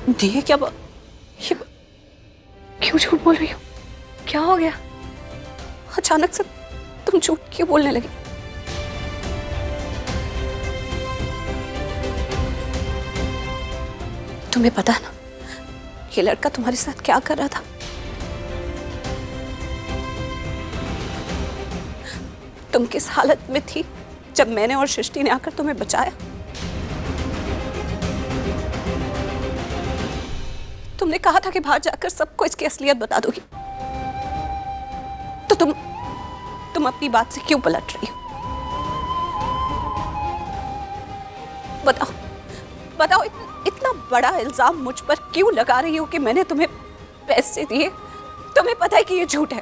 दिए क्या ये क्यों झूठ बोल रही हो? क्या हो गया? अचानक से तुम झूठ क्यों बोलने लगी? तुम्हें पता है ना ये लड़का तुम्हारे साथ क्या कर रहा था? तुम किस हालत में थी जब मैंने और सृष्टि ने आकर तुम्हें बचाया? तुमने कहा था कि बाहर जाकर सबको इसकी असलियत बता दोगी, तो तुम अपनी बात से क्यों पलट रही हो? बताओ बताओ, इतना बड़ा इल्जाम मुझ पर क्यों लगा रही हो कि मैंने तुम्हें पैसे दिए? तुम्हें पता है कि ये झूठ है,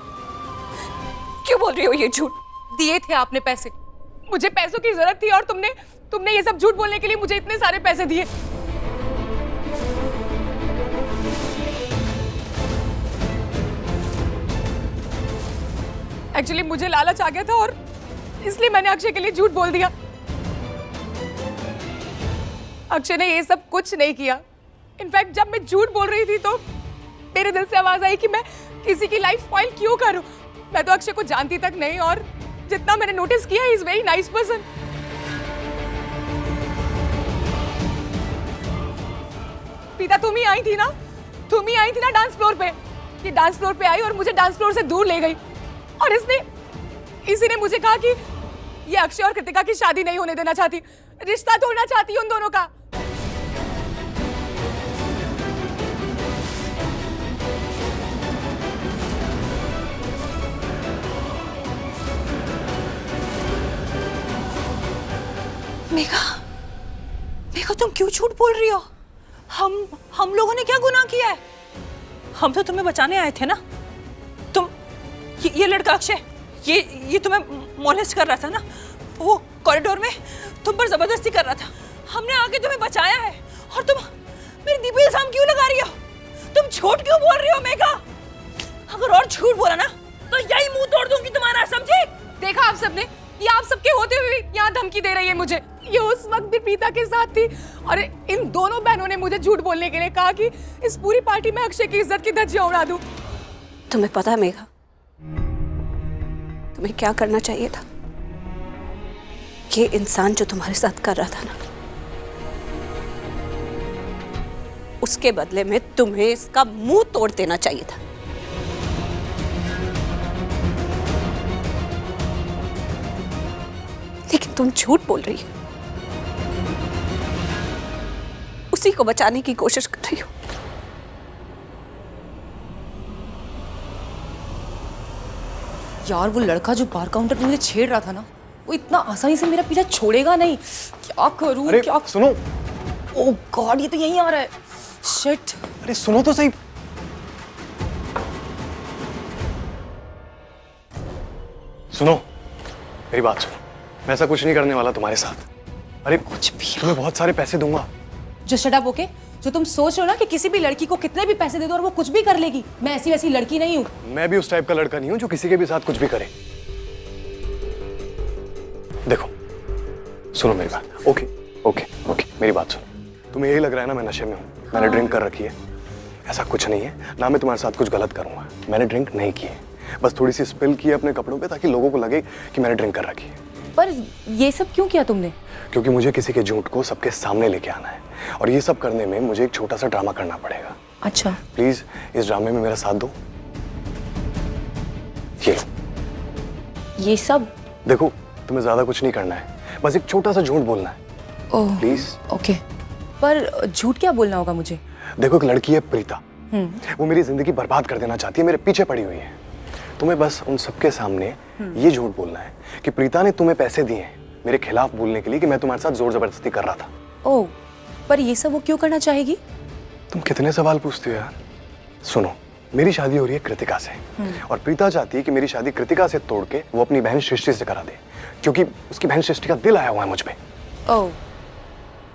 क्यों बोल रही हो ये झूठ? दिए थे आपने पैसे, मुझे पैसों की जरूरत थी और तुमने ये सब झूठ बोलने के लिए मुझे इतने सारे पैसे दिए। एक्चुअली मुझे लालच आ गया था और इसलिए मैंने अक्षय के लिए झूठ बोल दिया। अक्षय ने ये सब कुछ नहीं किया। इनफैक्ट जब मैं झूठ बोल रही थी तो मेरे दिल से आवाज आई कि मैं किसी की लाइफ स्पॉइल क्यों करूं। मैं तो अक्षय को जानती तक नहीं और जितना मैंने नोटिस किया, इज वेरी नाइस पर्सन। पीता तुम ही आई थी ना डांस फ्लोर पे। ये डांस फ्लोर पे आई और मुझे डांस फ्लोर से दूर ले गई और इसी ने मुझे कहा कि ये अक्षय और कृतिका की शादी नहीं होने देना चाहती, रिश्ता तोड़ना चाहती उन दोनों का। मेघा तुम क्यों झूठ बोल रही हो? हम लोगों ने क्या गुनाह किया है? हम तो तुम्हें बचाने आए थे ना। तुम ये लड़का अक्षय ये तुम्हें मोलेस्ट कर रहा था ना, वो कॉरिडोर में तुम पर जबरदस्ती कर रहा था। हमने आके तुम्हें बचाया है और तुम मेरी दी पे इल्जाम क्यों लगा रही हो? तुम झूठ क्यों बोल रही हो मेघा? अगर और झूठ बोला ना तो यही मुंह तोड़ दूंगी तुम्हारा, समझी? देखा आप सबने, ये आप सबके होते हुए यहाँ धमकी दे रही है मुझे। ये उस वक्त भी प्रीता के साथ थी और इन दोनों बहनों ने मुझे झूठ बोलने के लिए कहा कि इस पूरी पार्टी में अक्षय की इज्जत की धज्जियां उड़ा दूं। तुम्हें पता है मेघा, तुम्हें क्या करना चाहिए था? ये इंसान जो तुम्हारे साथ कर रहा था ना, उसके बदले में तुम्हें इसका मुंह तोड़ देना चाहिए था। लेकिन तुम झूठ बोल रही हो, उसी को बचाने की कोशिश कर रही हो। यार वो लड़का जो बार काउंटर पे मुझे छेड़ रहा था ना, वो इतना आसानी से मेरा पीछा छोड़ेगा नहीं। क्या करूं? अरे क्या सुनो। ओह गॉड, ये तो यहीं आ रहा है। शिट। अरे सुनो तो सही। सुनो, मेरी बात सुनो। मैं ऐसा कुछ नहीं करने वाला तुम्हारे साथ। अरे कुछ भी। तुम्हें बहुत सारे पैसे दूंगा। जो शट अप ओके, जो तुम सोच रहे हो ना कि किसी भी लड़की को कितने भी पैसे दे दो और वो कुछ भी कर लेगी, मैं ऐसी वैसी लड़की नहीं हूँ। मैं भी उस टाइप का लड़का नहीं हूँ जो किसी के भी साथ कुछ भी करे। देखो सुनो मेरी बात। ओके ओके ओके, मेरी बात सुनो। तुम्हें यही लग रहा है ना मैं नशे में हूँ, मैंने ड्रिंक कर रखी है। ऐसा कुछ नहीं है ना, मैं तुम्हारे साथ कुछ गलत करूंगा। मैंने ड्रिंक नहीं की है, बस थोड़ी सी स्पिल की है अपने कपड़ों पे ताकि लोगों को लगे कि मैंने ड्रिंक कर रखी है। पर ये सब क्यों किया तुमने? क्योंकि मुझे किसी के झूठ को सबके सामने लेके आना है और ये सब करने में मुझे एक छोटा सा ड्रामा करना पड़ेगा। अच्छा प्लीज इस ड्रामे में मेरा साथ दो। ये सब? देखो तुम्हें ज्यादा कुछ नहीं करना है, बस एक छोटा सा झूठ बोलना है। Oh please. ओके, पर झूठ क्या बोलना होगा मुझे? देखो एक लड़की है प्रीता, वो मेरी जिंदगी बर्बाद कर देना चाहती है, मेरे पीछे पड़ी हुई है। तुम्हें बस उन सबके सामने ये झूठ बोलना है कि प्रीता ने तुम्हें पैसे दिए हैं मेरे खिलाफ बोलने के लिए कि मैं तुम्हारे साथ जोर जबरदस्ती कर रहा था। ओह, पर ये सब वो क्यों करना चाहेगी? तुम कितने सवाल पूछती हो यार। सुनो, मेरी शादी हो रही है कृतिका से और प्रीता चाहती है कि मेरी शादी कृतिका से तोड़ के वो अपनी बहन सृष्टि से करा दे, क्योंकि उसकी बहन सृष्टि का दिल आया हुआ है मुझ पे। ओह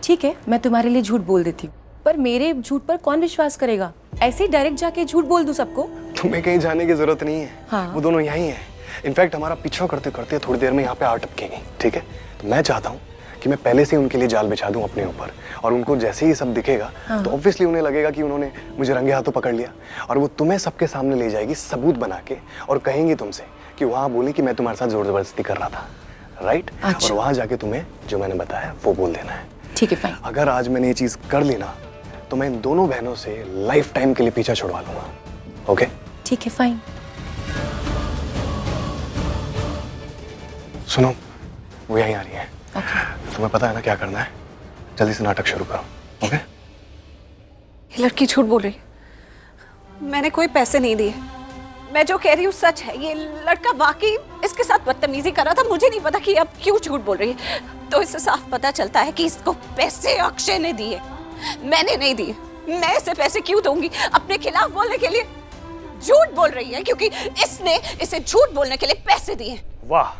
ठीक है, मैं तुम्हारे लिए झूठ बोल देती हूँ, पर मेरे झूठ पर कौन विश्वास करेगा? ऐसे ही डायरेक्ट जाके झूठ बोल दूं सबको? तुम्हें कहीं जाने की जरूरत नहीं है। हाँ। वो दोनों यहीं हैं। इनफैक्ट हमारा पीछा करते करते थोड़ी देर में यहाँ पे आ टपकेंगी, ठीक है? तो मैं चाहता हूँ कि मैं पहले से ही उनके लिए जाल बिछा दूं अपने ऊपर, और उनको जैसे ही सब दिखेगा तो ऑब्वियसली उन्हें लगेगा कि उन्होंने मुझे रंगे हाथों पकड़ लिया, और वो तुम्हें सबके सामने ले जाएगी सबूत बना के, और कहेंगी तुमसे कि वहाँ बोली कि मैं तुम्हारे साथ जोर जबरदस्ती कर रहा था, राइट? और वहाँ जाके तुम्हें जो मैंने बताया वो बोल देना है। ठीक है फाइन। अगर आज मैंने ये चीज़ कर ली ना तो मैं इन दोनों बहनों से लाइफ टाइम के लिए पीछा छुड़वा लूंगा। ओके? ठीक है फाइन। सुनो, वो यहीं आ रही है। तुम्हें पता है ना क्या करना है, जल्दी से नाटक शुरू करो। ओके? ये लड़की झूठ बोल रही है, मैंने कोई पैसे नहीं दिए, मैं जो कह रही हूँ सच है। ये लड़का वाकई इसके साथ बदतमीजी कर रहा था, मुझे नहीं पता कि अब क्यों झूठ बोल रही है। तो इससे साफ पता चलता है कि इसको पैसे अक्षय ने दिए, मैंने नहीं दिए। मैं इसे पैसे क्यों दूंगी? अपने खिलाफ बोलने के लिए झूठ बोल रही है क्योंकि इसने इसे झूठ बोलने के लिए पैसे दिए। वाह,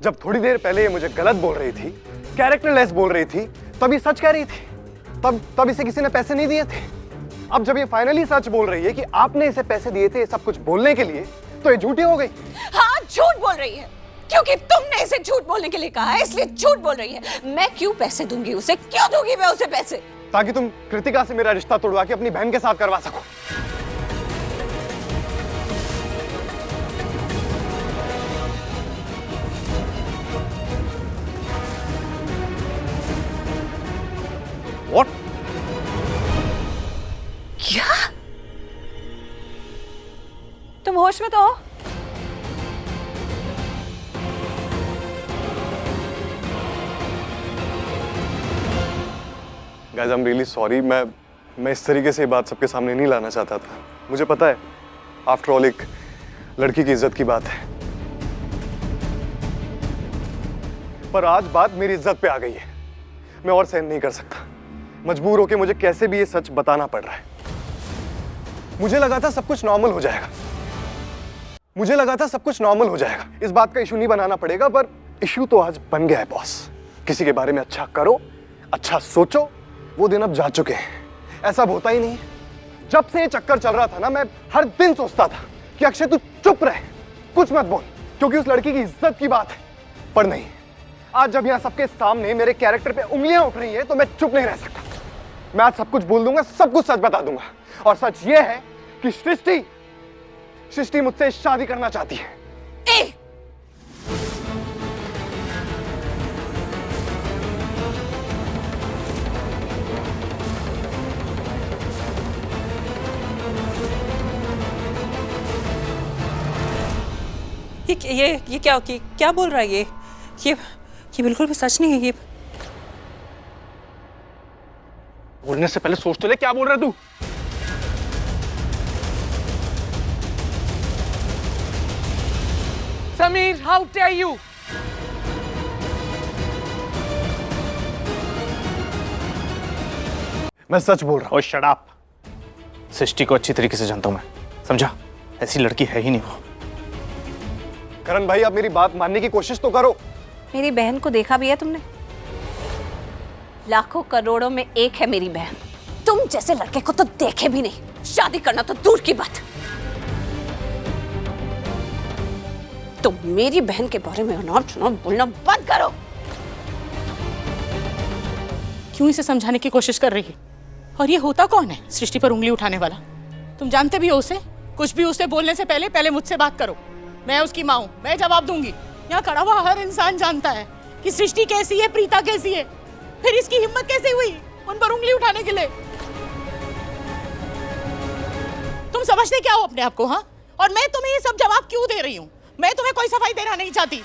जब थोड़ी देर पहले ये मुझे गलत बोल रही थी, कैरेक्टरलेस बोल रही थी, तब ये सच कह रही थी, तब इसे किसी ने पैसे नहीं दिए थे। अब जब ये फाइनली सच बोल रही है कि आपने इसे पैसे दिए थे ये सब कुछ बोलने के लिए, तो ये झूठी हो गई। हाँ, झूठ बोल रही है क्योंकि तुमने इसे झूठ बोलने के लिए कहा है, इसलिए झूठ बोल रही है। मैं क्यों पैसे दूंगी उसे? क्यों दूंगी मैं उसे पैसे? ताकि तुम कृतिका से मेरा रिश्ता तोड़वा के अपनी बहन के साथ करवा सको। What? क्या? तुम होश में तो हो? Guys, I'm really sorry. मैं इस तरीके से बात सबके सामने नहीं लाना चाहता था। मुझे पता है, आफ्टर ऑल एक लड़की की इज्जत की बात है, पर आज बात मेरी इज्जत पे आ गई है। मैं और सहन नहीं कर सकता। मजबूर होके मुझे कैसे भी ये सच बताना पड़ रहा है। मुझे लगा था सब कुछ नॉर्मल हो जाएगा, इस बात का इशू नहीं बनाना पड़ेगा, पर इशू तो आज बन गया है बॉस। किसी के बारे में अच्छा करो, अच्छा सोचो, वो दिन अब जा चुके हैं। ऐसा होता ही नहीं। जब से ये चक्कर चल रहा था ना, मैं हर दिन सोचता था कि अक्षय तू चुप रहे, कुछ मत बोल, क्योंकि उस लड़की की इज्जत की बात है। पर नहीं, आज जब यहाँ सबके सामने मेरे कैरेक्टर पे उंगलियां उठ रही हैं, तो मैं चुप नहीं रह सकता। मैं आज सब कुछ बोल दूंगा, सब कुछ सच बता दूंगा। और सच ये है कि सृष्टि मुझसे शादी करना चाहती है। ये क्या बोल रहा है ये बिल्कुल भी सच नहीं है। ये बोलने से पहले सोच तो ले, क्या बोल रहा है तू? Sameer, how dare you? मैं सच बोल रहा हूं। ओह शट अप। सृष्टि को अच्छी तरीके से जानता हूं मैं, समझा? ऐसी लड़की है ही नहीं वो। करण भाई, आप मेरी बात मानने की कोशिश तो करो। मेरी बहन को देखा भी है तुमने? लाखों करोड़ों में एक है मेरी बहन। तुम जैसे लड़के को तो देखे भी नहीं, शादी करना तो दूर की बात। तुम मेरी बहन के बारे में अनाप-शनाप बोलना बंद करो। क्यों इसे समझाने की कोशिश कर रही है? और ये होता कौन है सृष्टि पर उंगली उठाने वाला? तुम जानते भी हो उसे? कुछ भी उसे बोलने से पहले मुझसे बात करो। मैं उसकी माँ हूँ, मैं जवाब दूंगी। यहाँ खड़ा हुआ हर इंसान जानता है कि सृष्टि कैसी है, प्रीता कैसी है। फिर इसकी हिम्मत कैसे हुई उन पर उंगली उठाने के लिए? तुम समझते क्या हो अपने आप को? हाँ, और मैं तुम्हें ये सब जवाब क्यों दे रही हूँ? मैं तुम्हें कोई सफाई देना नहीं चाहती।